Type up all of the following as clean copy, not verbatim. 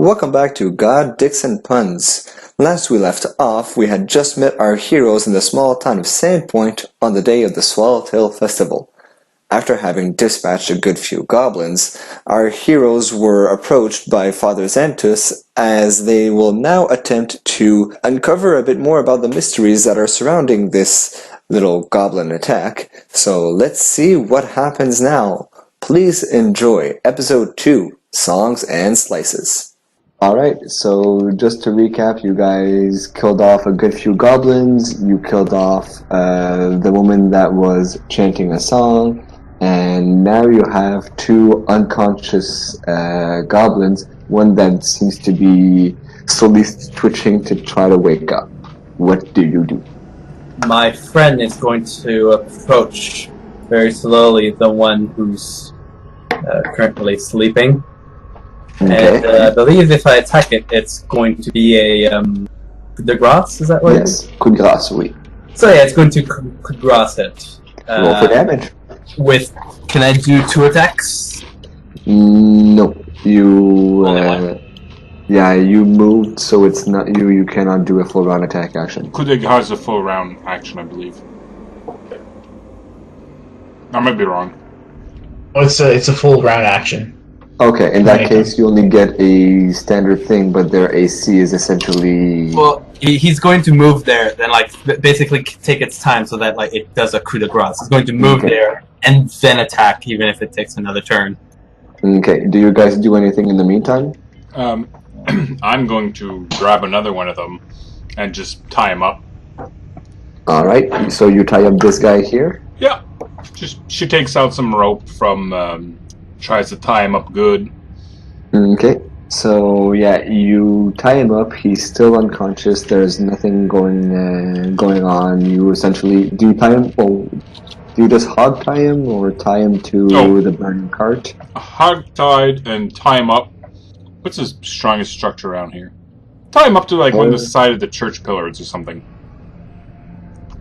Welcome back to God, Dicks, and Puns. Last we left off, we had just met our heroes in the small town of Sandpoint on the day of the Swallowtail Festival. After having dispatched a good few goblins, our heroes were approached by Father Zantus as they will now attempt to uncover a bit more about the mysteries that are surrounding this little goblin attack. So let's see what happens now. Please enjoy Episode 2, Songs and Slices. Alright, so just to recap, you guys killed off a good few goblins, you killed off the woman that was chanting a song, and now you have two unconscious goblins, one that seems to be slowly twitching to try to wake up. What do you do? My friend is going to approach very slowly the one who's currently sleeping. Okay. And I believe if I attack it, it's going to be a coup de grace, is that what Yes, coup de grace, oui. So yeah, it's going to coup de grace it. Roll for damage. Can I do 2 attacks? No, you... Only one. Yeah, you moved, so it's not you cannot do a full round attack action. Coup de grace is a full round action, I believe. I might be wrong. Oh, it's a full round action. Okay, in that case, you only get a standard thing, but their AC is essentially... Well, he's going to move there, then basically take its time so that it does a coup de grace. It's going to move there and then attack, even if it takes another turn. Okay, do you guys do anything in the meantime? I'm going to grab another one of them and just tie him up. Alright, so you tie up this guy here? Yeah. She takes out some rope from... tries to tie him up good. Okay, so yeah, you tie him up, he's still unconscious, there's nothing going on. You essentially... Do you tie him... Oh, do you just hog tie him, or tie him to the burning cart? Hog tied and tie him up. What's the strongest structure around here? Tie him up to one of the side of the church pillars or something.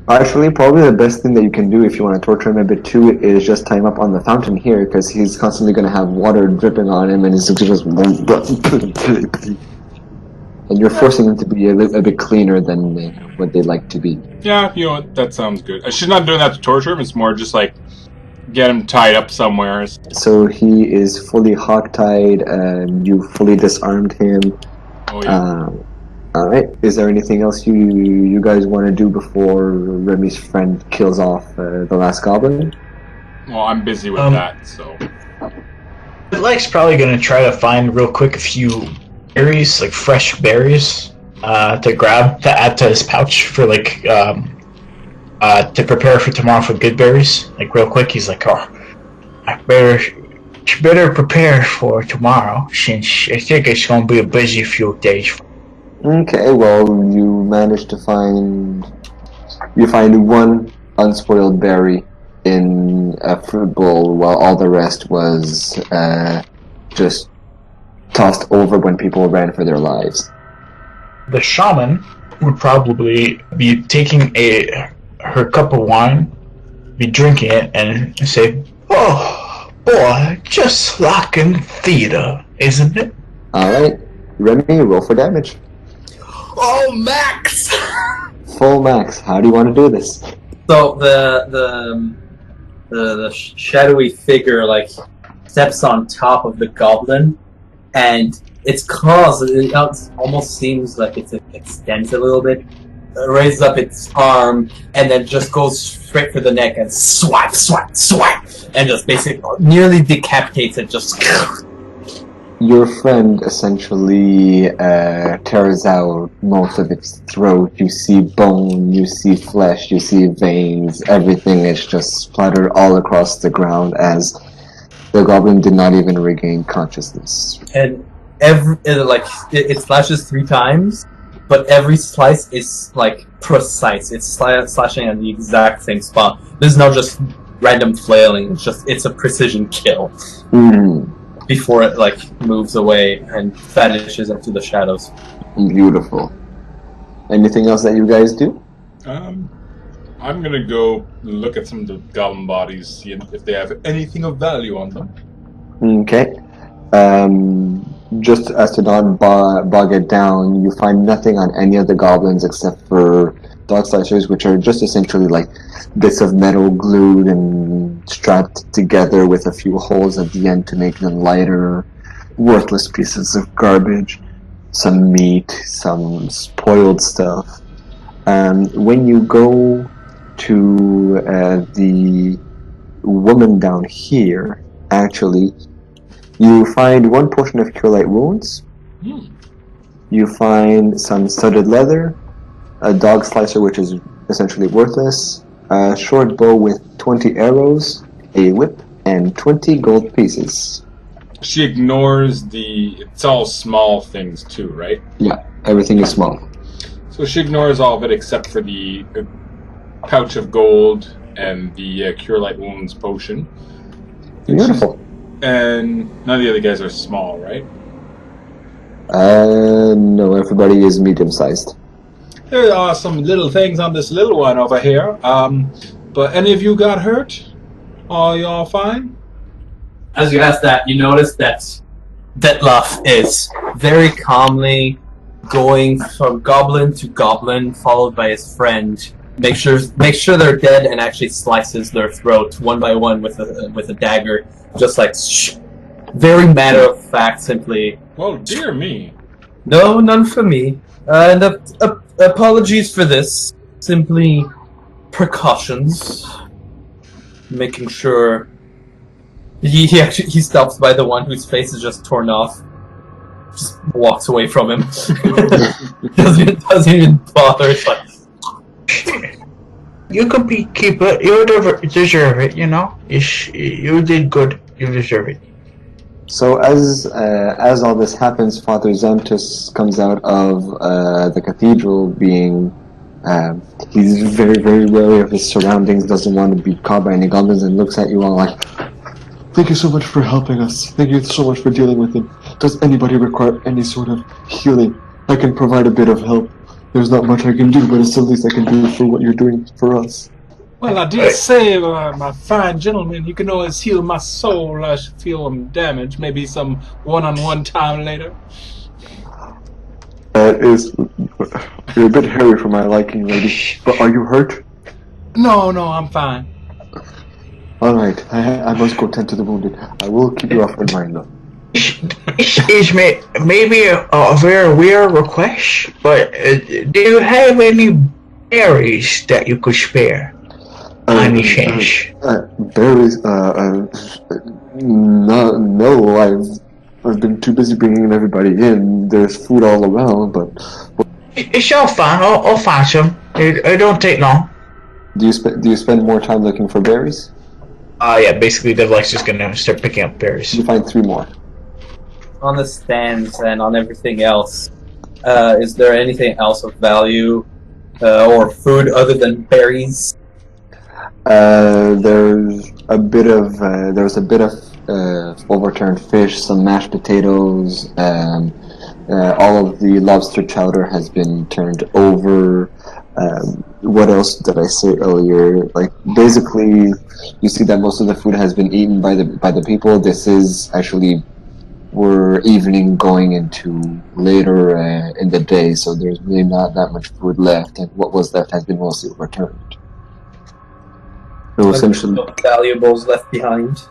Actually, probably the best thing that you can do if you want to torture him a bit too is just tie him up on the fountain here, because he's constantly going to have water dripping on him, and he's just... And you're forcing him to be a bit cleaner than what they'd like to be. Yeah, you know what, that sounds good. She's not doing that to torture him, it's more just get him tied up somewhere. So he is fully hog-tied, you fully disarmed him. Oh yeah. Alright, is there anything else you guys want to do before Remy's friend kills off the last goblin? Well, I'm busy with that, so... Light's probably going to try to find real quick a few berries, fresh berries, to grab, to add to his pouch for, to prepare for tomorrow for good berries. Real quick, he's like, oh, I better prepare for tomorrow, since I think it's going to be a busy few days. Okay, well, you managed to find one unspoiled berry in a fruit bowl, while all the rest was just tossed over when people ran for their lives. The shaman would probably be taking her cup of wine, be drinking it, and say, "Oh boy, just like in theater, isn't it?" Alright, Remy, roll for damage. Oh, max! Full max. How do you want to do this? So the shadowy figure steps on top of the goblin, and its claws, it almost seems like it extends a little bit, raises up its arm, and then just goes straight for the neck and swipe, and just basically nearly decapitates it. Just your friend essentially tears out most of its throat. You see bone, you see flesh, you see veins, everything is just splattered all across the ground as the goblin did not even regain consciousness. And it slashes 3 times, but every slice is precise. It's slashing at the exact same spot. There's no just random flailing. It's a precision kill. Before it moves away and vanishes into the shadows. Beautiful. Anything else that you guys do? I'm gonna go look at some of the goblin bodies, see if they have anything of value on them. Okay. just as to not bog it down, you find nothing on any of the goblins except for dog slicers, which are just essentially like bits of metal glued and strapped together with a few holes at the end to make them lighter, worthless pieces of garbage, some meat, some spoiled stuff. When you go to the woman down here, actually, you find one portion of Cure Light Wounds. You find some studded leather, a dog slicer which is essentially worthless, a short bow with 20 arrows, a whip, and 20 gold pieces. She ignores it's all small things too, right? Yeah, everything is small. So she ignores all of it except for the pouch of gold and the Cure Light Wounds potion. Beautiful. And none of the other guys are small, right? No, everybody is medium-sized. There are some little things on this little one over here. But any of you got hurt? Are y'all fine? As you ask that, you notice that Detlef is very calmly going from goblin to goblin, followed by his friend. Make sure they're dead, and actually slices their throat one by one with a dagger, just like very matter of fact. Simply, Well, dear me. no, none for me. And apologies for this. Simply precautions, making sure. He stops by the one whose face is just torn off. Just walks away from him. doesn't even bother. It's like, You could be keeper. You deserve it. You know, you did good. You deserve it. So as all this happens, Father Zantus comes out of the cathedral, being he's very, very wary of his surroundings, doesn't want to be caught by any goblins, and looks at you all like, "Thank you so much for helping us. Thank you so much for dealing with it. Does anybody require any sort of healing? I can provide a bit of help. There's not much I can do, but it's the least I can do for what you're doing for us." Well, I did say, my fine gentleman, you can always heal my soul. I should feel damage. Maybe some one-on-one time later. You're a bit hairy for my liking, lady. But are you hurt? No, I'm fine. All right, I must go tend to the wounded. I will keep you off in mind, though. It's maybe a very weird request, but do you have any berries that you could spare? Any chance? Berries? No. I've been too busy bringing everybody in. There's food all around, but It's all fine. I'll find some. It don't take long. do you spend more time looking for berries? Yeah. Basically, Devil's just gonna start picking up berries. You find 3 more. on the stands and on everything else, is there anything else of value or food other than berries? There's a bit of overturned fish, some mashed potatoes, all of the lobster chowder has been turned over. What else did I say earlier? Like, basically, you see that most of the food has been eaten by the people. This is actually, we're evening going into later in the day, so there's really not that much food left, and what was left has been mostly overturned. So essentially, No valuables left behind.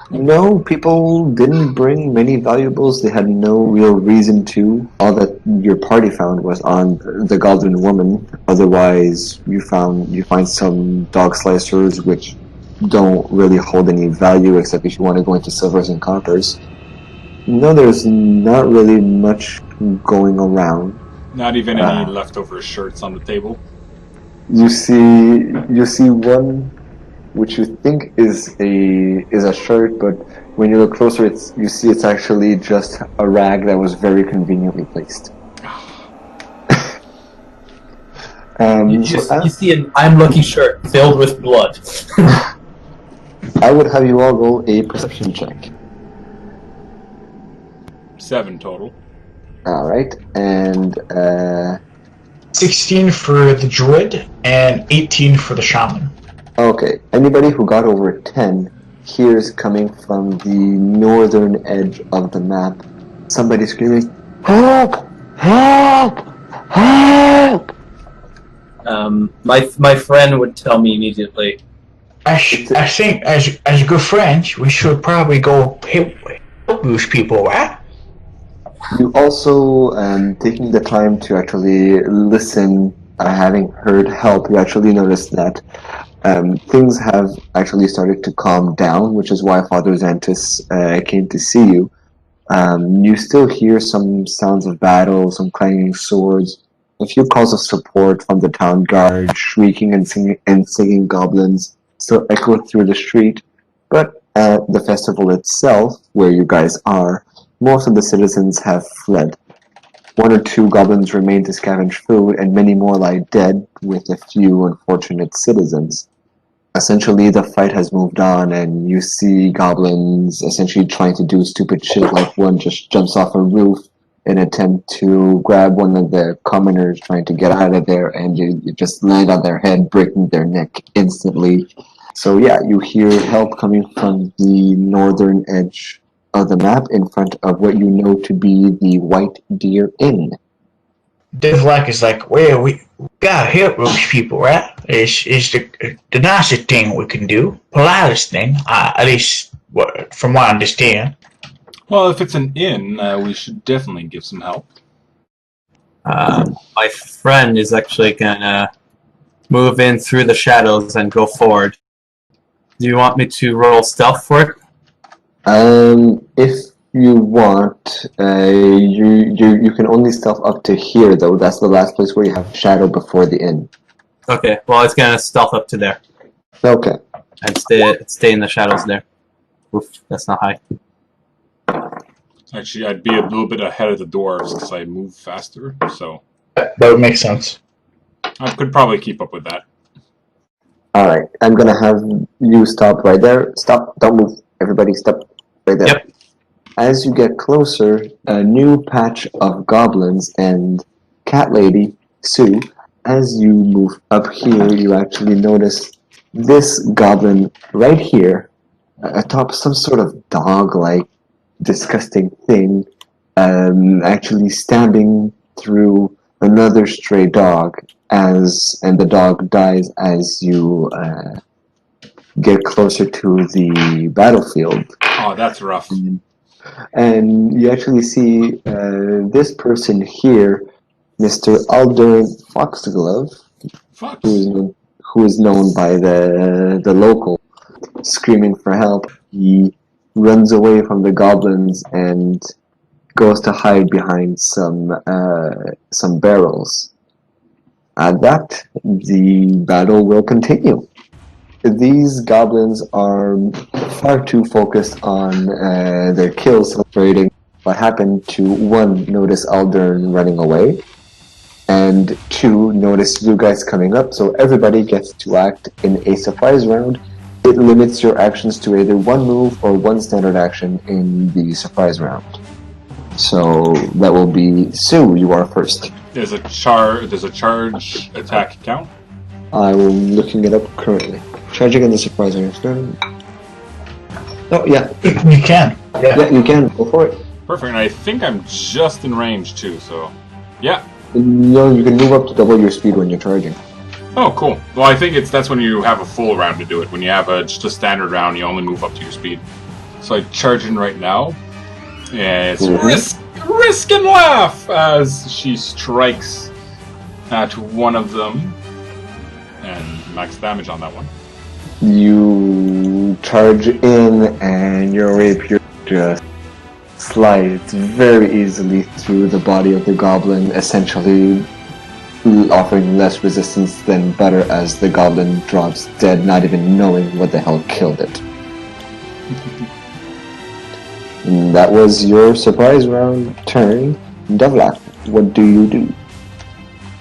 no, people didn't bring many valuables. They had no real reason to. All that your party found was on the goblin woman. Otherwise, you find some dog slicers which don't really hold any value except if you want to go into silvers and coppers. No, there's not really much going around. Not even any leftover shirts on the table. You see one which you think is a shirt, but when you look closer, you see it's actually just a rag that was very conveniently placed. You see an I'm Lucky shirt filled with blood. I would have you all roll a perception check. 7 total. All right, and 16 for the druid and 18 for the shaman. okay. Anybody who got over 10 here is coming from the northern edge of the map. Somebody screaming, "Help! Help! Help!" My friend would tell me immediately. I think, as good friends, we should probably go help those people, right? You also, taking the time to actually listen, having heard help, you actually notice that things have actually started to calm down, which is why Father Zantus came to see you. You still hear some sounds of battle, some clanging swords, a few calls of support from the town guard, shrieking and singing goblins still echo through the street. But at the festival itself, where you guys are, most of the citizens have fled. One or two goblins remain to scavenge food, and many more lie dead, with a few unfortunate citizens. Essentially, the fight has moved on, and you see goblins essentially trying to do stupid shit, like one just jumps off a roof in an attempt to grab one of the commoners trying to get out of there, and you just land on their head, breaking their neck instantly. So yeah, you hear help coming from the northern edge of the map in front of what you know to be the White Deer Inn. Devlak is like, well, we gotta help those people, right? It's the nicest thing we can do, politest thing, at least from what I understand. Well, if it's an inn, we should definitely give some help. My friend is actually gonna move in through the shadows and go forward. Do you want me to roll stealth for it? If you want, you can only stealth up to here though. That's the last place where you have shadow before the inn. Okay, well, it's gonna stealth up to there Okay. and stay in the shadows there. Oof, that's not high. Actually, I'd be a little bit ahead of the dwarves because I move faster, so That would make sense. I could probably keep up with that. Alright, I'm gonna have you stop right there. Stop, don't move. Everybody stop right there. Yep. As you get closer, a new patch of goblins and cat lady, Sue, as you move up here, you actually notice this goblin right here, atop some sort of dog-like disgusting thing, actually stabbing through another stray dog, and the dog dies as you get closer to the battlefield. Oh, that's rough. And you actually see this person here, Mr. Aldern Foxglove, Fuck. who is known by the local, screaming for help. He runs away from the goblins and goes to hide behind some barrels. At that, the battle will continue. These goblins are far too focused on their kills, celebrating what happened to, one, notice Aldern running away, and two, notice you guys coming up, so everybody gets to act in a surprise round. It limits your actions to either one move or one standard action in the surprise round. So that will be Sue, you are first. Does a charge attack count? I'm looking it up currently. Charging in the surprise round. Oh, yeah. You can. Yeah, you can. Go for it. Perfect. And I think I'm just in range too, so yeah. No, you can move up to double your speed when you're charging. Oh, cool. Well, I think that's when you have a full round to do it. When you have just a standard round, you only move up to your speed. So I charge in right now. Yeah, it's risk and laugh as she strikes at one of them, and max damage on that one. You charge in, and your rapier just slides very easily through the body of the goblin, essentially offering less resistance than butter as the goblin drops dead, not even knowing what the hell killed it. And that was your surprise round turn. Devlak, what do you do?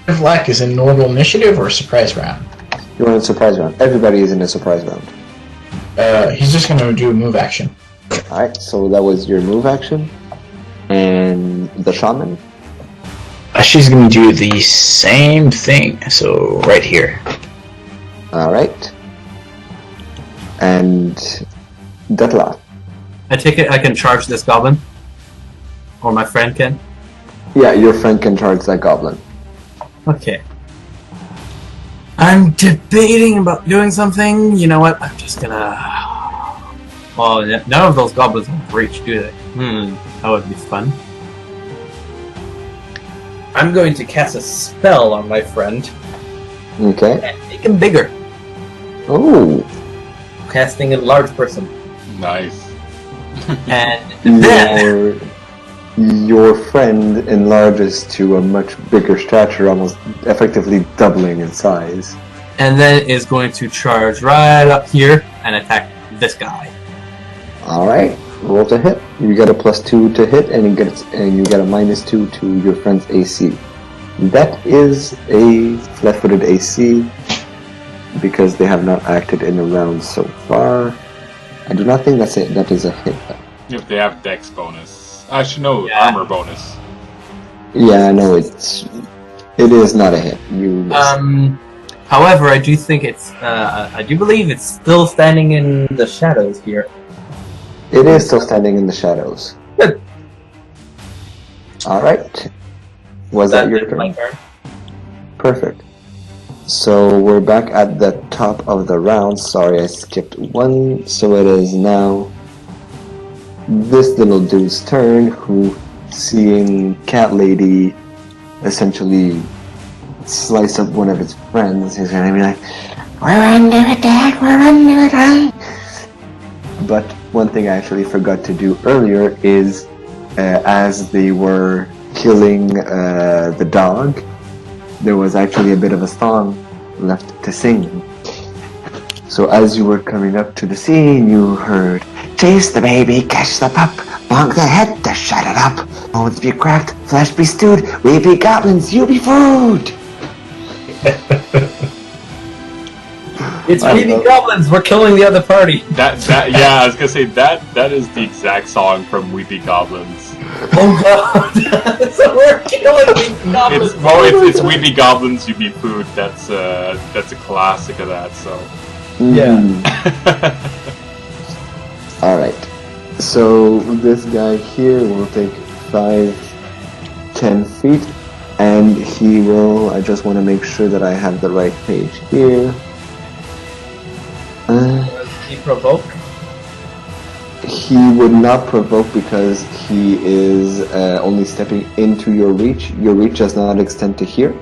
Devlak is in normal initiative or surprise round? You're in a surprise round. Everybody is in a surprise round. He's just gonna do a move action. Alright, so that was your move action. And the shaman? She's gonna do the same thing, so right here. Alright. And Detlef. I take it I can charge this goblin? Or my friend can? Yeah, your friend can charge that goblin. Okay. I'm debating about doing something. You know what? I'm just gonna... Well, none of those goblins have reach, do they? That would be fun. I'm going to cast a spell on my friend Okay. and make him bigger. Oh. Casting enlarge person. Nice. And then... Your friend enlarges to a much bigger stature, almost effectively doubling in size. And then is going to charge right up here and attack this guy. Alright, roll to hit. You get a +2 to hit, and you get a -2 to your friend's AC. That is a flat-footed AC, because they have not acted in the round so far. I do not think that is a hit, though. If they have dex bonus. Actually, no, Yeah. armor bonus. Yeah, no, it is not a hit. You miss. However, I do think it's, I do believe it's still standing in the shadows here. It is still standing in the shadows. Good. Alright. Was that your turn? My turn. Perfect. So we're back at the top of the round. Sorry, I skipped one. So it is now this little dude's turn, who, seeing Cat Lady essentially slice up one of his friends, he's gonna be like, "We're under attack! We're under attack!" But one thing I actually forgot to do earlier is, as they were killing the dog, there was actually a bit of a song left to sing. So as you were coming up to the scene, you heard, "Chase the baby, catch the pup, bonk the head to shut it up. Bones be cracked, flesh be stewed, we be goblins, you be food." It's baby goblins. We're killing the other party. That yeah, I was gonna say that is the exact song from Weepy Goblins. Oh god! So we're killing the goblins. It's Weepy Goblins, you be food. That's a classic of that. So Yeah. Alright. So this guy here will take 5, 10 feet, and he will, I just want to make sure that I have the right page here. Does he provoke? He would not provoke because he is only stepping into your reach. Your reach does not extend to here.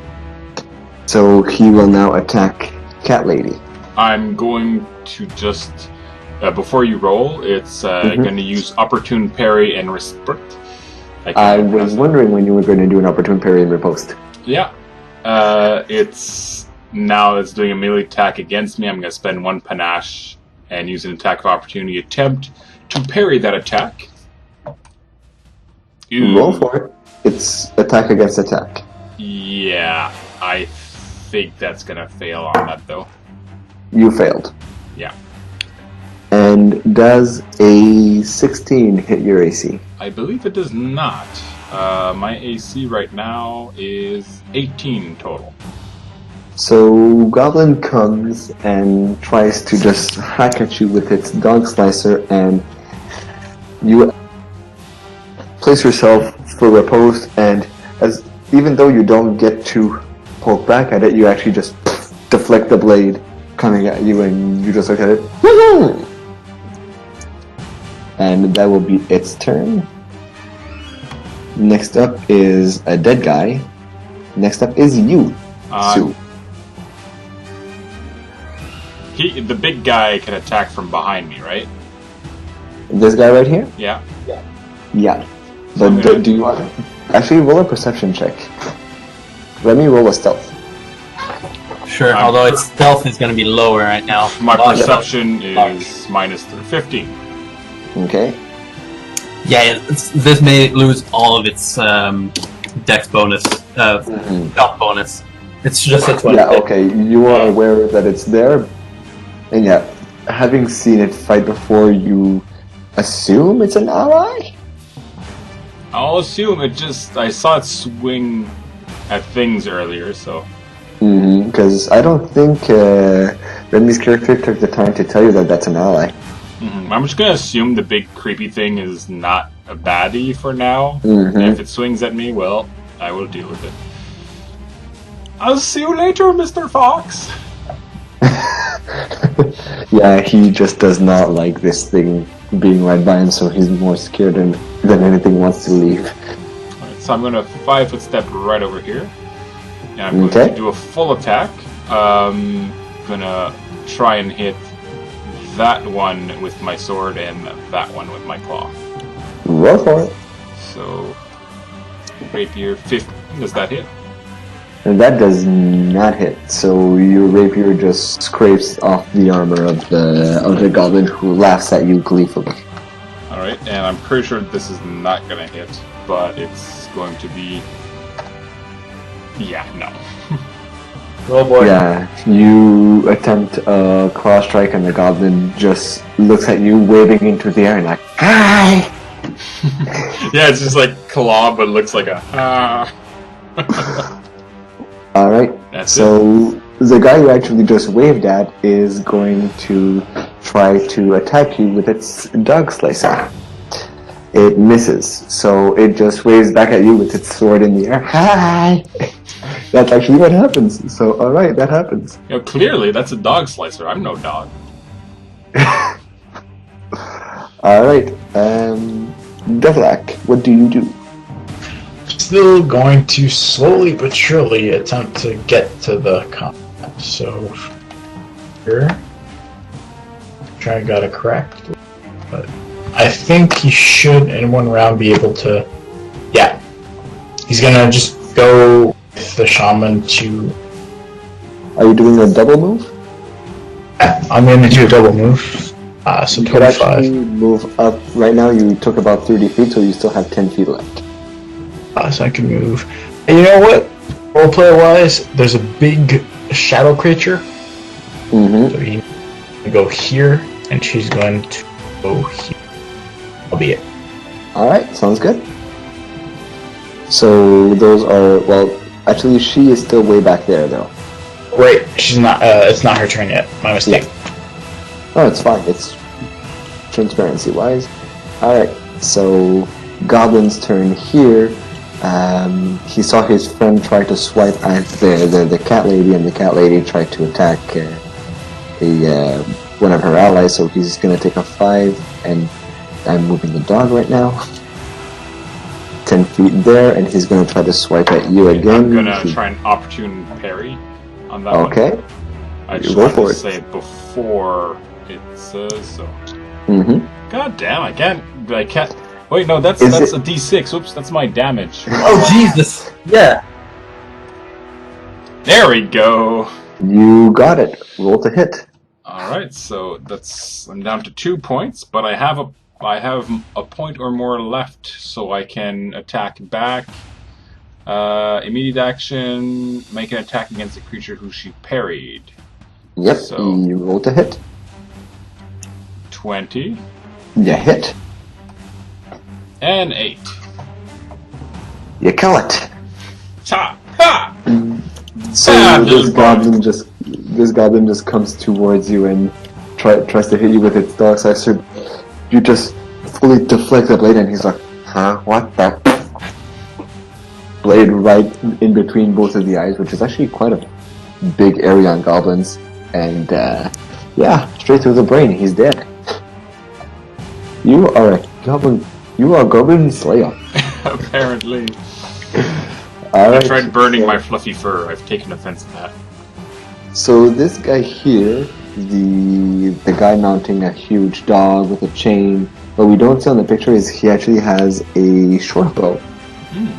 So he will now attack Cat Lady. I'm going to just before you roll, it's going to use opportune parry and riposte. I was wondering when you were going to do an opportune parry and riposte. Yeah, it's doing a melee attack against me. I'm going to spend 1 panache and use an attack of opportunity attempt to parry that attack. Roll for it. It's attack against attack. Yeah, I think that's going to fail on that though. You failed. Yeah. And does a 16 hit your AC? I believe it does not. My AC right now is 18 total. So Goblin comes and tries to just hack at you with its dog slicer, and you place yourself for riposte, and even though you don't get to poke back at it, you actually just deflect the blade coming at you, and you just look at it. And that will be its turn. Next up is a dead guy. Next up is you, Sue. The big guy can attack from behind me, right? This guy right here? Yeah. Yeah. But do you want... Actually, roll a perception check. Let me roll a stealth. Sure, although its stealth is going to be lower right now. My perception is minus 15. Okay. Yeah, this may lose all of its dex bonus, stealth bonus. It's just a 20. Yeah, okay. You are aware that it's there. And yeah, having seen it fight before, you assume it's an ally? I'll assume I saw it swing at things earlier, so... Because I don't think Remy's character took the time to tell you that that's an ally. I'm just gonna assume the big creepy thing is not a baddie for now. Mm-hmm. If it swings at me, well, I will deal with it. I'll see you later, Mr. Fox. Yeah, he just does not like this thing being right by him, so he's more scared than anything wants to leave. Alright, so I'm going to 5-foot step right over here. And I'm going Okay. to do a full attack. Gonna try and hit that one with my sword and that one with my claw. Roll for it. So, rapier 15, does that hit? And that does not hit. So your rapier just scrapes off the armor of the goblin, who laughs at you gleefully. Alright, and I'm pretty sure this is not gonna hit, but it's going to be... Yeah, no. Oh boy. Yeah, you attempt a claw strike, and the goblin just looks at you, waving into the air, and like, hi! Yeah, it's just like claw, but looks like a... Alright, so the guy you actually just waved at is going to try to attack you with its dog slicer. It misses, so it just waves back at you with its sword in the air. Hi! That's actually what happens. So, alright, that happens. You know, clearly, that's a dog slicer. I'm no dog. Alright, Devlak, what do you do? Still going to slowly but surely attempt to get to the combat. So here, try got it correct, but I think he should in one round be able to. Yeah, he's gonna just go with the shaman to. Are you doing a double move? I'm gonna do a double move. So You could actually 25. move up. Right now you took about 30 feet, so you still have 10 feet left. So I can move. And you know what? Roleplayer wise, there's a big shadow creature. Mm-hmm. So he's gonna go here, and she's going to go here. That'll be it. Alright, sounds good. So those are, well, actually she is still way back there though. Wait, she's not. It's not her turn yet. My mistake. No, it's fine. It's transparency wise. Alright, so Goblin's turn here. He saw his friend try to swipe at the cat lady, and the cat lady tried to attack one of her allies, so he's going to take a 5, and I'm moving the dog right now. 10 feet there, and he's going to try to swipe at you again. I'm gonna try an opportune parry on that one. Okay. I You go tried for to it. say it before it says so. Mm-hmm. God damn, I can't. Wait, no, that's Is a D6. Oops, that's my damage. Oh Jesus! Yeah. There we go. You got it. Roll to hit. All right, so I'm down to 2 points, but I have a point or more left, so I can attack back. Immediate action, make an attack against a creature who she parried. Yep, So- you roll to hit. 20 You hit. and 8. You kill it. Ta! Ha! So Ah, this little goblin just comes towards you and tries to hit you with its dog slicer. You just fully deflect the blade, and he's like, "Huh? What the?" Blade right in between both of the eyes, which is actually quite a big area on goblins, and yeah, straight through the brain. He's dead. You are a goblin. You are a goblin slayer. Apparently. All I right. tried burning my fluffy fur. I've taken offense to that. So this guy here, the guy mounting a huge dog with a chain, what we don't see on the picture is he actually has a short bow.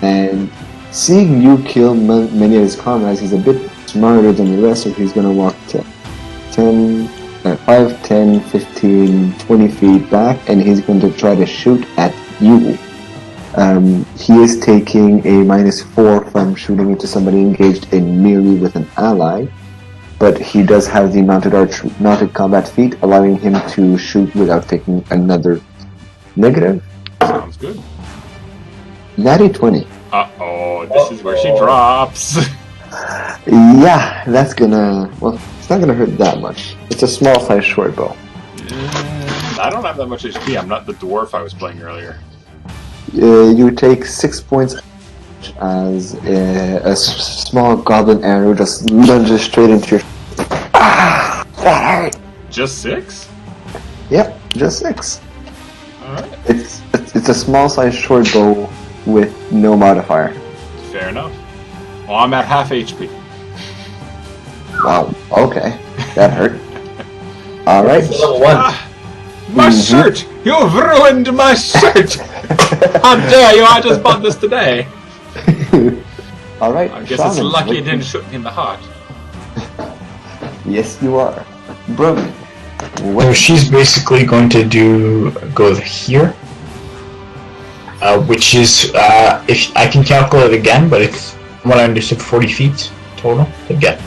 And seeing you kill many of his comrades, he's a bit smarter than the rest, so he's going to walk 5, 10, 15, 20 feet back, and he's going to try to shoot at you. He is taking a -4 from shooting into somebody engaged in melee with an ally, but he does have the mounted combat feat, allowing him to shoot without taking another negative. Sounds good. Natty 20. Uh-oh, this is where she drops. Yeah, that's gonna... well, it's not gonna hurt that much. It's a small size short bow. I don't have that much HP. I'm not the dwarf I was playing earlier. You take 6 points as a small goblin arrow just lunges straight into your. Ah, that hurt. Just 6? Yep, just 6. Alright. It's a small sized short bow with no modifier. Fair enough. Well, I'm at half HP. Wow. Okay, that hurt. All right. It's level 1. Ah, my shirt! You've ruined my shirt! How dare you! I just bought this today. All right. I guess it's Shaman, lucky what it didn't shoot me in the heart. Yes, you are. Brum. So she's basically going to go here, which is if I can calculate again, but it's what I understood 40 feet total to get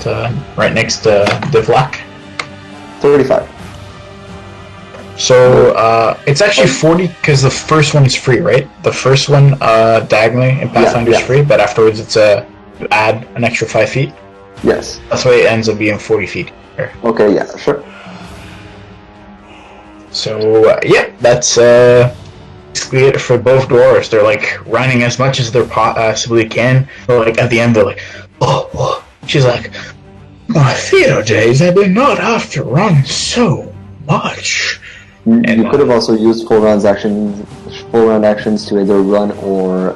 right next to Divlak. 35. So it's actually 40 because the first one is free, right? The first one diagonally in Pathfinder is free, but afterwards it's add an extra 5 feet. Yes. That's why it ends up being 40 feet here. Okay. Yeah. Sure. So yeah, that's basically it for both dwarves. They're like running as much as they possibly can. But like at the end, they're like, oh. She's like, my theater days, I did not have to run so much. You could have also used full round actions to either run or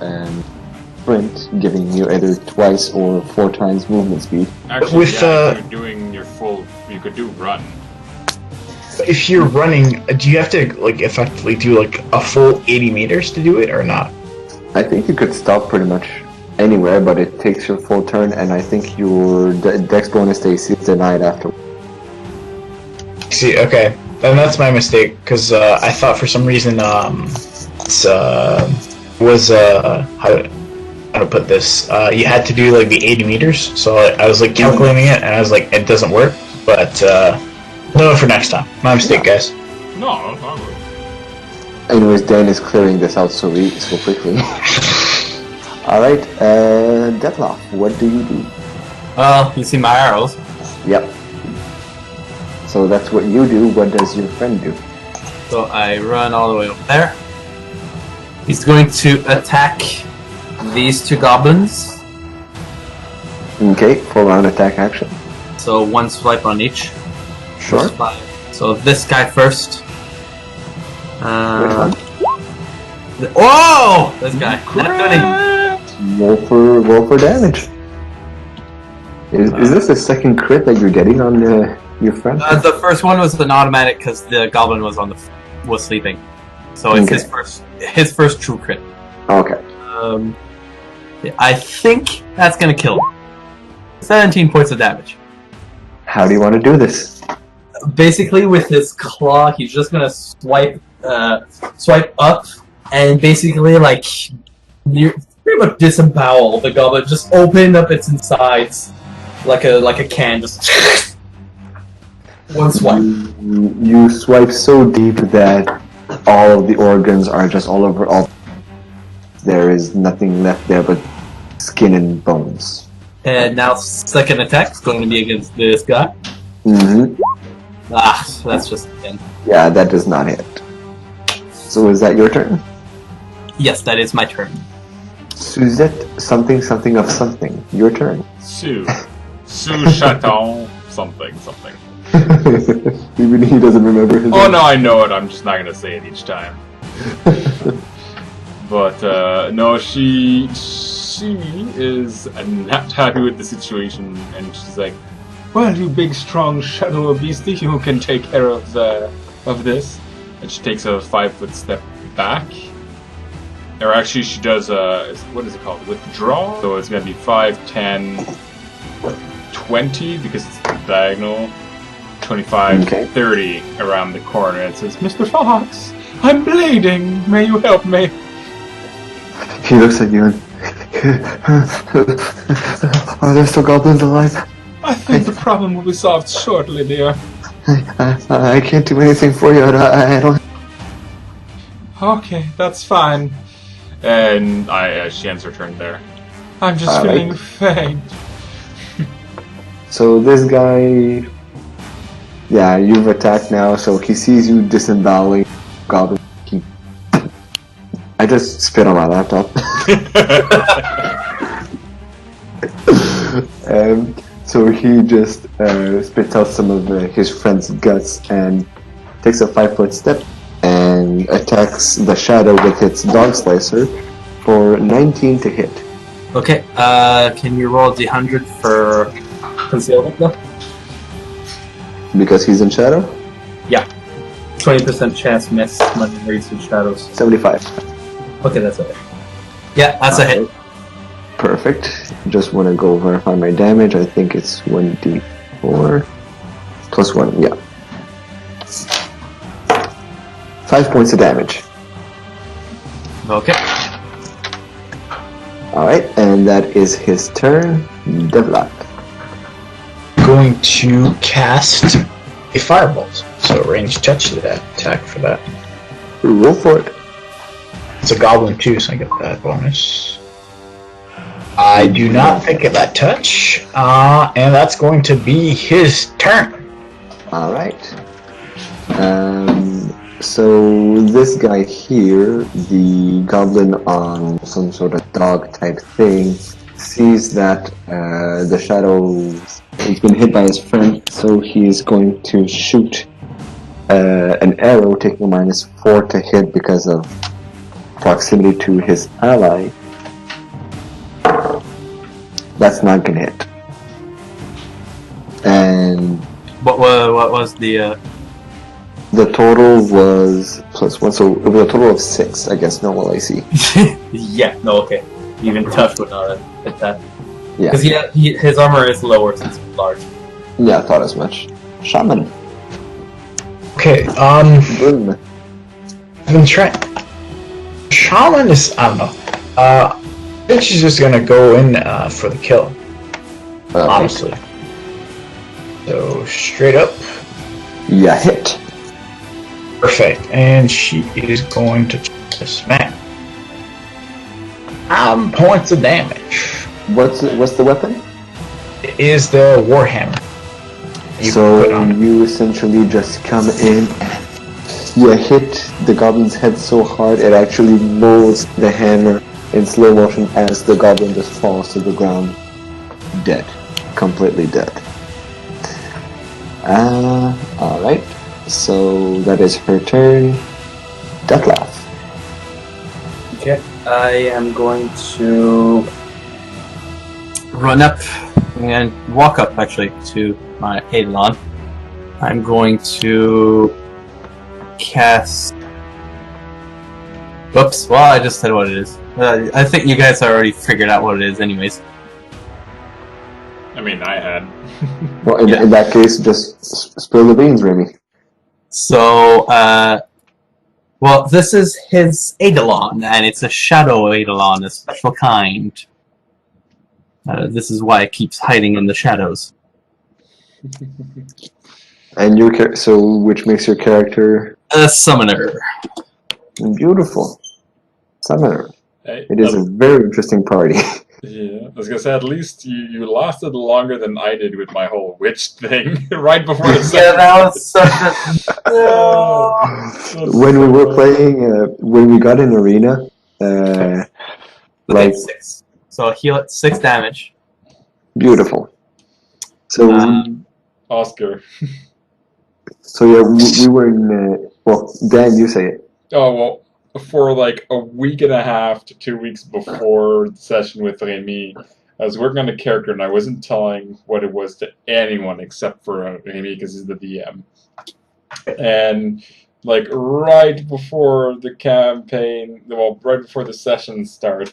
sprint, giving you either twice or 4 times movement speed. Actually, With, if you're doing your full... You could do run. If you're running, do you have to like effectively do like a full 80 meters to do it or not? I think you could stop pretty much anywhere, but it takes your full turn, and I think your dex bonus stays denied after. See, okay, then that's my mistake because I thought for some reason it's was how to put this. You had to do like the 80 meters, so I was like calculating it, and I was like, it doesn't work, but. No, for next time. My mistake, guys. No, not really. Anyways, Dan is clearing this out so quickly. Alright, Detlef, what do you do? Well, you see my arrows. Yep. So that's what you do, what does your friend do? So I run all the way over there. He's going to attack these 2 goblins. Okay, full round attack action. So 1 swipe on each. Sure. So this guy first. Which Whoa! This guy. Not 20. Roll for damage. Is this the second crit that you're getting on your friend? The first one was an automatic because the goblin was sleeping. So it's his first true crit. Okay. I think that's gonna kill him. 17 points of damage. How do you want to do this? Basically, with his claw, he's just gonna swipe up, and basically, like, pretty much disembowel the goblin. Just open up its insides, like a can. Just one swipe. You swipe so deep that all of the organs are just all over. There is nothing left there but skin and bones. And now, second attack is going to be against this guy. Mm-hmm. That's just 10. Yeah, that does not hit. So is that your turn? Yes, that is my turn. Suzette, something of something. Your turn. Sue Chaton, something. Even he doesn't remember his Oh name. no, I know it, I'm just not gonna say it each time. But, no, she is not happy with the situation, and she's like, well, you big, strong, shadow beastie, you can take care of this. And she takes a 5-foot step back. Or actually, she does what is it called? Withdraw? So it's gonna be 5, 10, 20, because it's diagonal. 25, Okay. 30 around the corner. It says, Mr. Fox, I'm bleeding. May you help me? He looks at you and... Are there still goblins alive? I think the problem will be solved shortly, dear. I can't do anything for you. I don't... Okay, that's fine. And she ends her turn there. I'm just Alright. feeling faint. So this guy... Yeah, you've attacked now, so he sees you disemboweling goblin. I just spit on my laptop. So he just spits out some of his friend's guts and takes a 5-foot step and attacks the shadow with its dog slicer for 19 to hit. Okay, can you roll D100 for concealment though? Because he's in shadow? 20% chance miss when it reads through shadows. 75. Okay, that's it. Yeah, that's a hit. Perfect. Just want to go verify my damage. I think it's 1d4 plus 1, yeah. 5 points of damage. Okay. Alright, and that is his turn. Devlak. Going to cast a firebolt. So range touch to that attack for that. Roll for it. It's a goblin too, so I get that bonus. I do not think of that touch, and that's going to be his turn. Alright. So this guy here, the goblin on some sort of dog type thing, sees that the shadow has been hit by his friend, so he is going to shoot an arrow taking a -4 to hit because of proximity to his ally. That's not gonna hit. And What was the the total was +1, so it was a total of 6, I guess, normal AC. Yeah, no, okay. Even touch would not hit that. Yeah. Because his armor is lower since it's large. Yeah, I thought as much. Shaman. Okay, Boom. I've been trying. Shaman is, I don't know. I think she's just gonna go in for the kill, honestly. So, straight up. Yeah, hit. Perfect. And she is going to smack. Points of damage. What's the weapon? It is the Warhammer. You put So on it. you essentially just come in and you hit the goblin's head so hard it actually molds the hammer in slow motion as the goblin just falls to the ground, dead, completely dead. Alright, so that is her turn. Deathlaf. Okay. I am going to run up and walk up actually to my Eidolon. I'm going to cast. Whoops, well, I just said what it is. I think you guys already figured out what it is, anyways. I mean, I had. Well, in that case, just spill the beans, Remy. So, well, this is his Eidolon, and it's a shadow Eidolon, a special kind. This is why it keeps hiding in the shadows. And your so which makes your character A summoner. beautiful. Summoner. Hey, It is a very interesting party. yeah, I was gonna say at least you lasted longer than I did with my whole witch thing right before the Yeah, second. that was such a... When we were playing, when we got in arena, Okay, like 6. So heal it 6 damage. beautiful. So Oscar. so yeah, we were in. Well, Dan, you say it. Oh well, for like a week and a half to 2 weeks before the session with Remy, I was working on a character and I wasn't telling what it was to anyone except for Remy because he's the DM. And like right before the campaign, well, right before the session starts,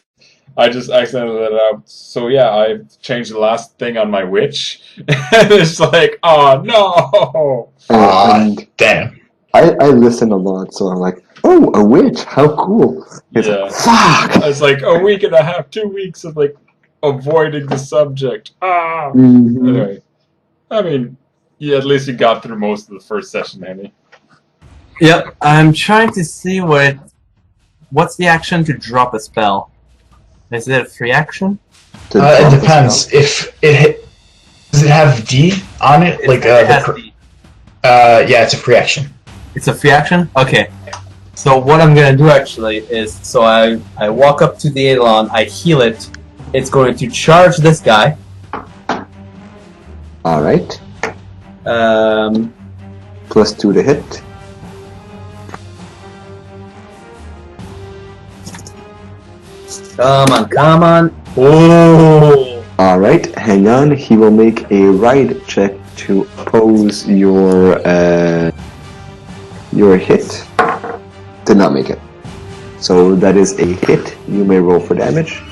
I just accidentally let it out. So yeah, I changed the last thing on my witch, and it's like, oh no! And Damn. I listen a lot, so I'm like, oh, a witch, how cool! It's Yeah. like, fuck. It's like a week and a half, 2 weeks of like avoiding the subject. Mhm. Anyway, I mean, yeah, at least you got through most of the first session, Andy. Yep, I'm trying to see what's the action to drop a spell. Is it a free action? To drop It the depends. spell. If it does it have D on it? Like It has D. yeah, it's a free action. It's a free action? Okay. So what I'm gonna do actually is, so I walk up to the Eidolon, I heal it. It's going to charge this guy. Alright. Um, +2 to hit. come on. Oh! Alright, hang on. He will make a ride check to oppose your hit. Did not make it. So that is a hit. You may roll for damage.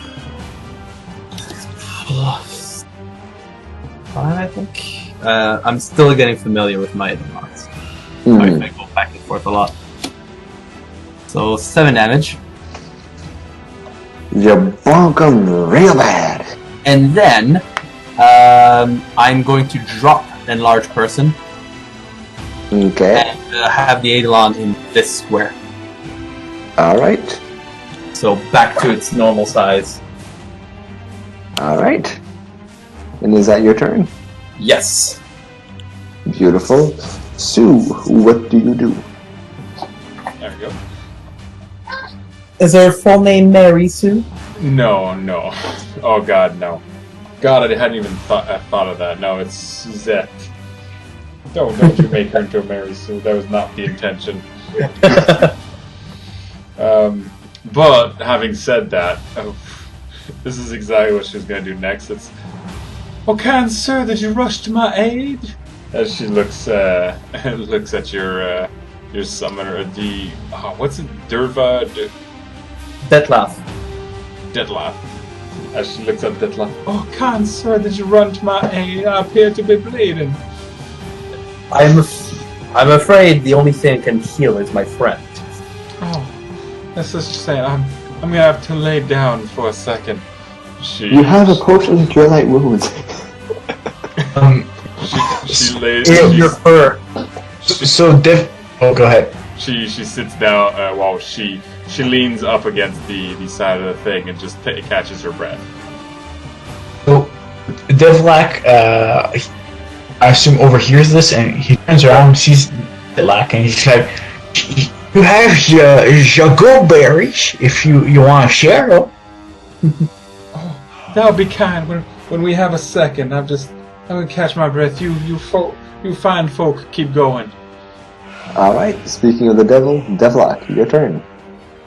5, I think. I'm still getting familiar with my Eidolons. I go back and forth a lot. So 7 damage. You bonk him real bad. And then I'm going to drop Enlarge Person Okay. and have the Eidolon in this square. Alright. So back to its normal size. Alright. And is that your turn? Yes. Beautiful. Sue, what do you do? There we go. Is her full name Mary Sue? No. Oh god, no. God, I hadn't even thought of that. No, it's Suzette. Don't you make her into a Mary Sue. That was not the intention. But having said that, this is exactly what she was going to do next. It's, "Oh, kind sir, that you rushed to my aid." As she looks looks at your summoner, what's it, Derva? Detlaf. Detlaf. As she looks at Detlaf, "Oh, kind sir, did you run to my aid? I appear to be bleeding." I'm afraid the only thing that can heal is my friend. Oh, that's just saying. I'm gonna have to lay down for a second. You have a potion to cure light wounds. She lays. Your fur. Oh, go ahead. She sits down while she leans up against the side of the thing and just catches her breath. So, Devlak, I assume overhears this, and he turns around, sees Devlak, and he's like, "You have your gold berries if you want to share them." Oh, that would be kind. When we have a second, I'm gonna catch my breath. You fine folk, keep going. Alright, speaking of the devil, Devlock, your turn.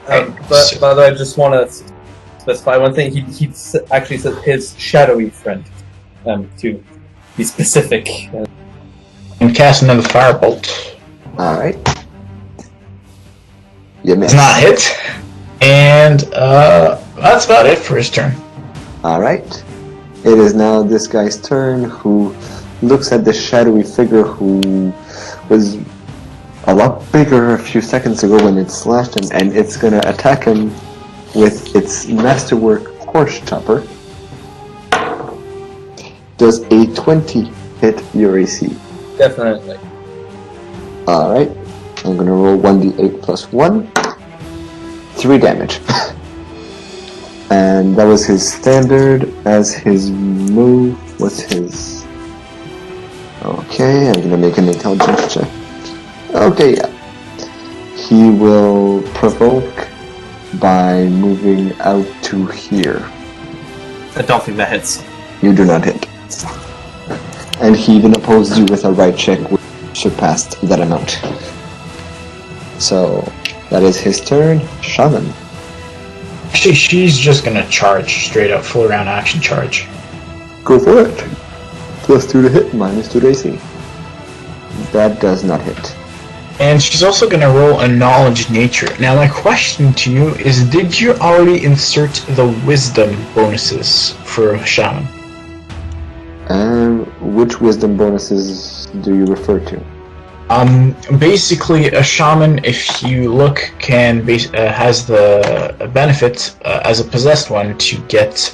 But by the way, I just want to specify one thing. He actually said his shadowy friend. To be specific. And cast another firebolt. Alright. You miss. It's not hit. And that's about it for his turn. Alright. It is now this guy's turn, who looks at the shadowy figure who was a lot bigger a few seconds ago when it slashed him, and it's gonna attack him with its masterwork horse chopper. Does a 20 hit your AC? Definitely. Alright. I'm gonna roll 1d8 plus 1. 3 damage. And that was his standard. As his move, what's his? Okay, I'm gonna make an intelligence check. Okay, yeah. He will provoke by moving out to here. I don't think that hits. You do not hit. And he even opposed you with a right check, which surpassed that amount. So, that is his turn. Shaman. Actually, she's just gonna charge straight up, full round action charge. Go for it. +2 to hit, -2 to AC. That does not hit. And she's also gonna roll a knowledge nature. Now my question to you is, did you already insert the wisdom bonuses for Shaman? Which wisdom bonuses do you refer to? Basically, a shaman, if you look, has the benefit as a possessed one to get.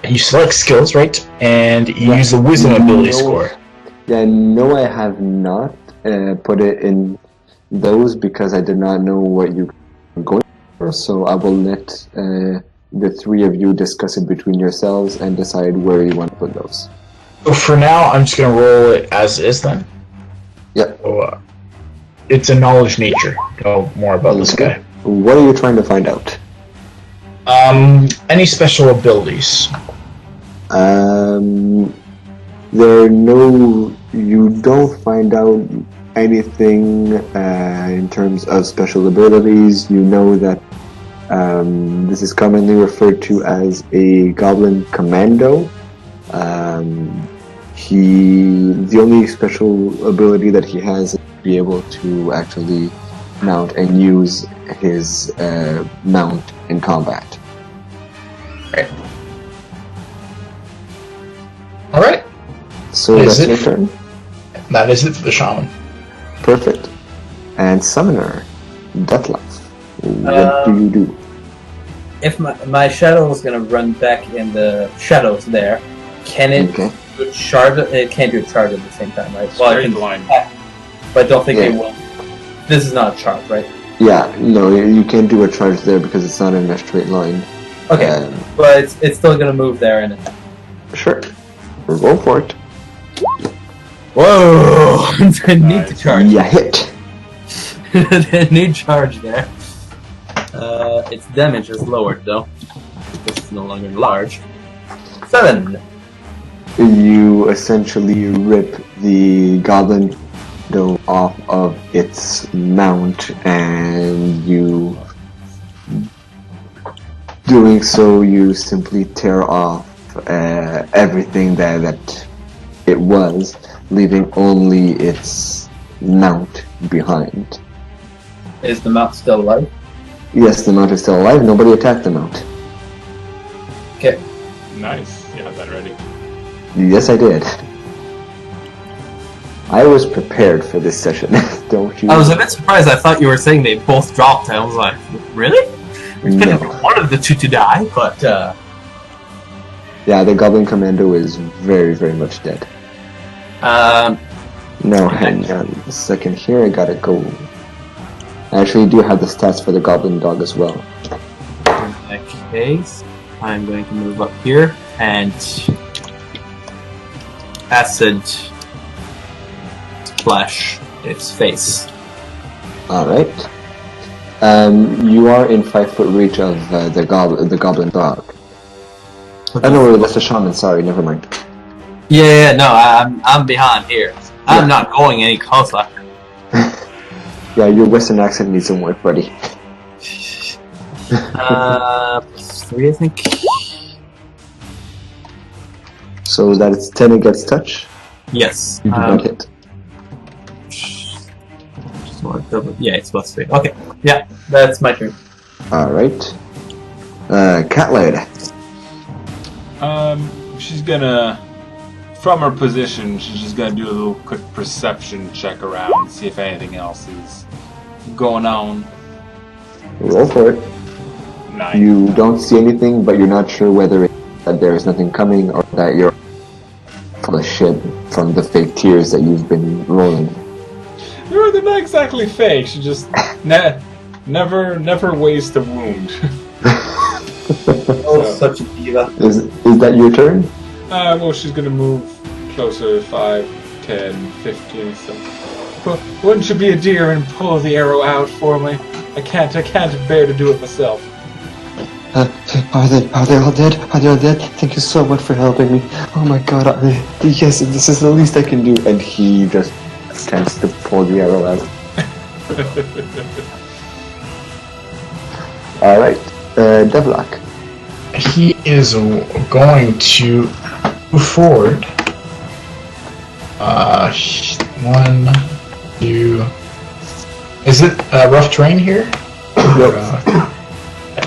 You select skills, right? And you use the wisdom ability score. Yeah, no, I have not put it in those because I did not know what you were going for. So I will let the three of you discuss it between yourselves and decide where you want to put those. So for now, I'm just gonna roll it as is then. Yep. So, it's a knowledge nature. Know more about this guy. What are you trying to find out? Any special abilities? You don't find out anything in terms of special abilities. You know that this is commonly referred to as a goblin commando. The only special ability that he has is to be able to actually mount and use his mount in combat. Right. All right. So that's your turn. That is it for the shaman. Perfect. And summoner, Detlef, what do you do? If my shadow is gonna run back in the shadows there, can it do a charge? It can't do a charge at the same time, right? Well, I can line. But I don't think it will. This is not a charge, right? Yeah, no, you can't do a charge there because it's not in a straight line. Okay, but it's still gonna move there and attack. Sure. Roll for it. Whoa! I need to charge. Yeah, hit. Need charge there. Its damage is lowered though. It's no longer large. 7. You essentially rip the goblin off of its mount, and doing so, you simply tear off everything that it was, leaving only its mount behind. Is the mount still alive? Yes, the mount is still alive. Nobody attacked the mount. Okay. Nice. You have that ready. Yes, I did. I was prepared for this session. Don't you? I was a bit surprised. I thought you were saying they both dropped. I was like, really? No. One of the two to die, but Yeah, the Goblin Commando is very, very much dead. No, hang on a second here. I gotta go. I actually do have the stats for the Goblin Dog as well. in that case, I'm going to move up here and acid splash its face. Alright. You are in 5-foot reach of the Goblin Dog. Oh no, that's the Shaman, sorry, never mind. Yeah, no, I'm behind here. I'm not going any closer. Yeah, your Western accent needs some work, buddy. +3, I think. So that it's 10 against touch? Yes. You do not hit. Just want to double. Yeah, it's +3. Okay. Yeah, that's my turn. Alright. Cat Lady. She's gonna, from her position, she's just gonna do a little quick perception check around, see if anything else is going on. Roll for it. Nice. You don't see anything, but you're not sure whether that there is nothing coming or that you're full of shit from the fake tears that you've been rolling. They're not exactly fake. She just never wastes a wound. Oh, such a diva. Is that your turn? Well, she's gonna move closer, 5, 10, 15, so... Wouldn't you be a dear and pull the arrow out for me? I can't bear to do it myself. Are they all dead? Are they all dead? Thank you so much for helping me. Oh my god, yes, this is the least I can do. And he just attempts to pull the arrow out. Alright, Devlock. He is going to move forward. 1, 2. Is it rough terrain here? Yep.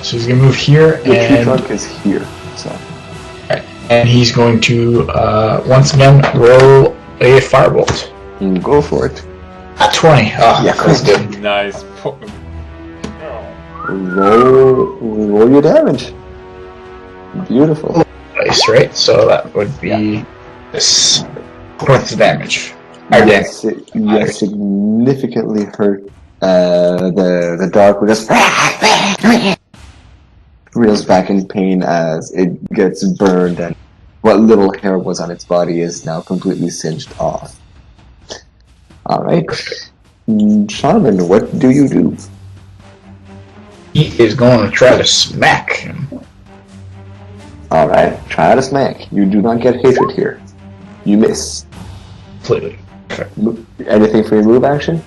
So he's gonna move here, The tree and trunk is here, so. right, and he's going to once again roll a firebolt. Go for it. At 20. Oh, Yeah. that's good. Nice. Roll your damage. Beautiful. Nice, right? So that would be this points of damage. Yes, you significantly hurt the dog who just reels back in pain as it gets burned, and what little hair was on its body is now completely singed off. Alright. Shaman, what do you do? He is going to try to smack him. Alright, try to smack. You do not get hatred here. You miss. Completely. Okay. Anything for your move action?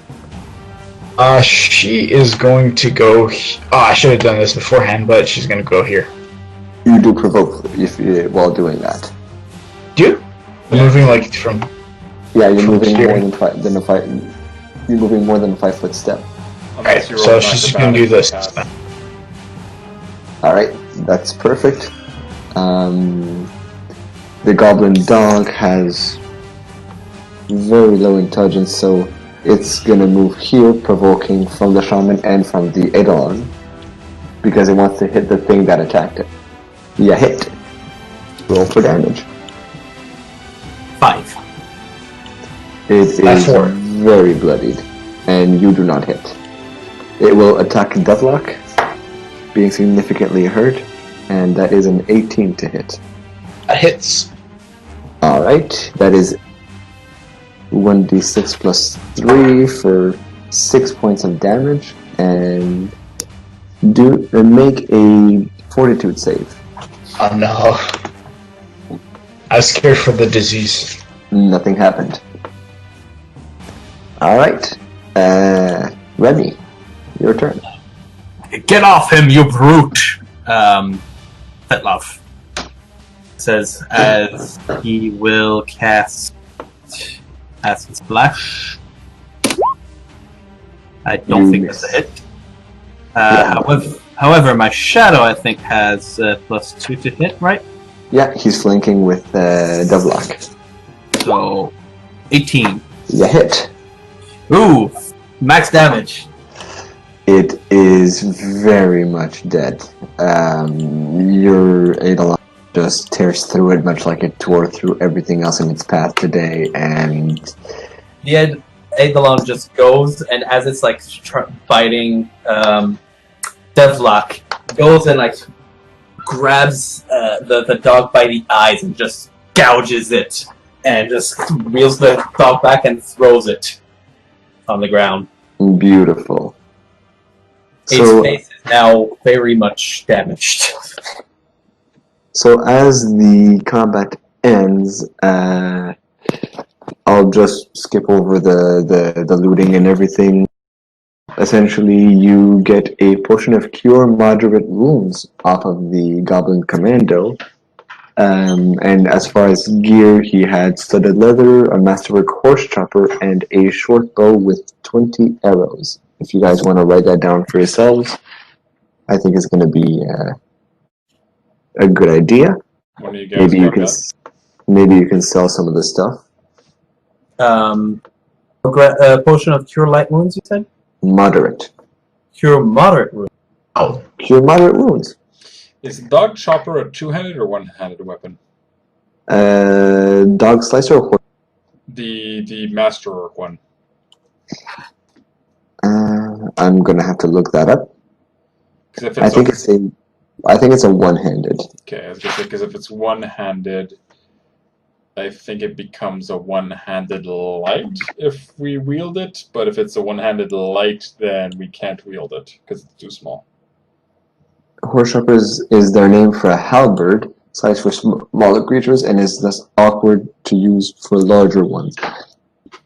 She is going to go. I should have done this beforehand, but she's going to go here. You do provoke while doing that. Do? Moving like from. Yeah, you're From moving here. more than a 5. You're moving more than a 5-foot step. Unless you roll So an she's just going to do acrobatics this. cast. Alright, that's perfect. The goblin dog has very low intelligence, so it's gonna move here, provoking from the shaman and from the Eidolon, because it wants to hit the thing that attacked it. Yeah, hit. Roll for damage. 5. It By is 4. very bloodied, and you do not hit. It will attack Deathlock, being significantly hurt, and that is an 18 to hit. That hits. Alright, that is 1d6 plus 3 for 6 points of damage, and make a fortitude save. Oh no. I was scared for the disease. Nothing happened. Alright, Remy, your turn. Get off him, you brute! Fetlov says as he will cast Acid Splash. I don't You think miss. that's a hit. However, my shadow I think has +2 to hit, right? Yeah, he's flanking with Deathlock. So 18. You hit. Ooh, max damage. It is very much dead. Your Eidolon just tears through it, much like it tore through everything else in its path today, and The Eidolon just goes, and as it's like biting Devlock, goes and like grabs the dog by the eyes and just gouges it, and just reels the dog back and throws it on the ground. beautiful. Its So, face is now very much damaged. so as the combat ends, I'll just skip over the looting and everything. Essentially, you get a potion of cure moderate wounds off of the goblin commando. And as far as gear, he had studded leather, a masterwork horse chopper, and a short bow with 20 arrows. If you guys want to write that down for yourselves, I think it's going to be a good idea. When do you guys grab that? Maybe you can sell some of the stuff. Potion of cure light wounds, you said? Moderate. Cure moderate wounds. Oh. Cure moderate wounds. Is the dog chopper a two-handed or one-handed weapon? Dog slicer or horse? The masterwork one. I'm gonna have to look that up. If I think it's a one-handed. Okay, I was gonna say, because if it's one-handed, I think it becomes a one-handed light if we wield it, but if it's a one-handed light, then we can't wield it, because it's too small. Horse chopper is their name for a halberd, sized for smaller creatures, and is thus awkward to use for larger ones.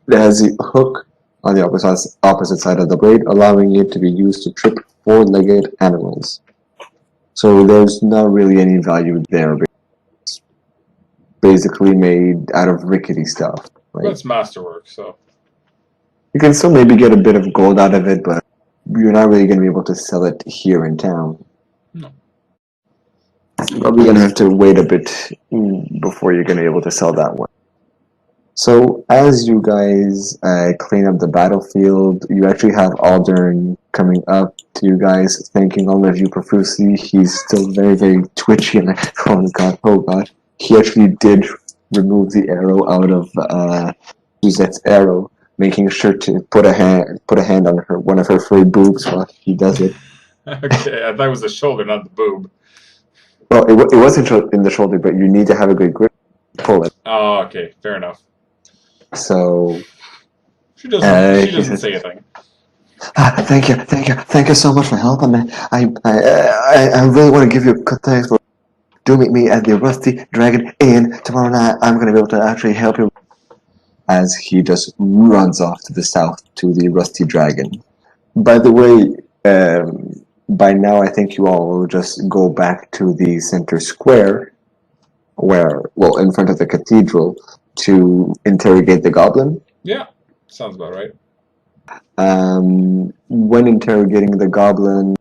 It has a hook on the opposite side of the blade, allowing it to be used to trip four-legged animals. So there's not really any value there. It's basically made out of rickety stuff. Right? But it's masterwork, so. You can still maybe get a bit of gold out of it, but you're not really going to be able to sell it here in town. No. You're probably going to have to wait a bit before you're going to be able to sell that one. So as you guys clean up the battlefield, you actually have Aldern coming up to you guys, thanking all of you profusely. He's still very, very twitchy, and like, oh god. He actually did remove the arrow out of Suzette's arrow, making sure to put a hand on one of her furry boobs while he does it. Okay, I thought it was the shoulder, not the boob. Well, it wasn't in the shoulder, but you need to have a good grip to pull it. Oh, okay, fair enough. So She doesn't He says, say a thing. thank you so much for helping me. I really want to give you a good thanks for. Do meet me at the Rusty Dragon Inn tomorrow night. I'm going to be able to actually help you. As he just runs off to the south to the Rusty Dragon. By the way, by now I think you all will just go back to the center square, in front of the cathedral, to interrogate the goblin. Yeah, sounds about right. When interrogating the goblin,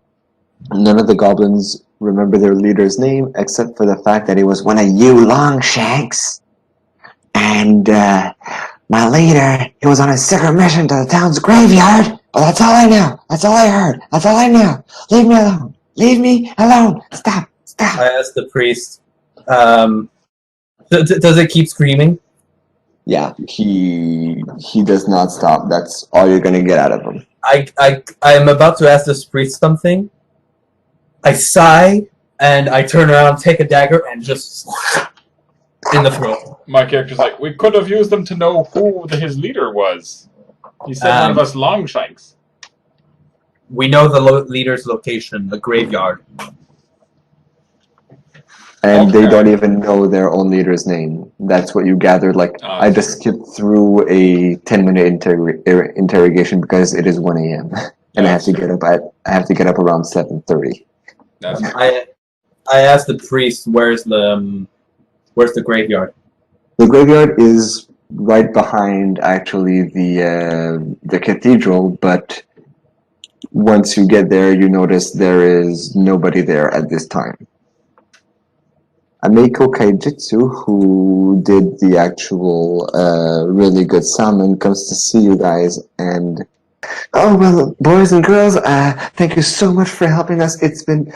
none of the goblins remember their leader's name, except for the fact that he was one of you Longshanks. And my leader, he was on a secret mission to the town's graveyard. But that's all I know. That's all I heard. That's all I know. Leave me alone. Leave me alone. Stop. I asked the priest, does it keep screaming? Yeah, he does not stop. That's all you're gonna get out of him. I am about to ask this priest something. I sigh and I turn around, take a dagger, and just in the throat. My character's like, we could have used them to know who his leader was. He said one of us Longshanks. We know the leader's location, the graveyard. And Okay. they don't even know their own leader's name. That's what you gathered. I just skipped through a 10-minute interrogation because it is 1 a.m. and I have to get up around 7:30. That's I asked the priest, where's the graveyard? The graveyard is right behind, actually, the cathedral, but once you get there, you notice there is nobody there at this time. Ameiko Kaijitsu, who did the actual really good salmon, comes to see you guys and... Oh, well, boys and girls, thank you so much for helping us. It's been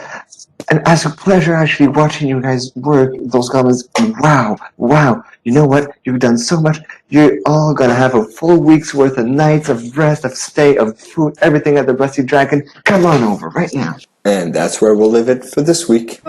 an absolute pleasure actually watching you guys work. Those goblins, wow. You know what? You've done so much. You're all gonna have a full week's worth of nights of rest, of stay, of food, everything at the Rusty Dragon. Come on over right now. And that's where we'll leave it for this week.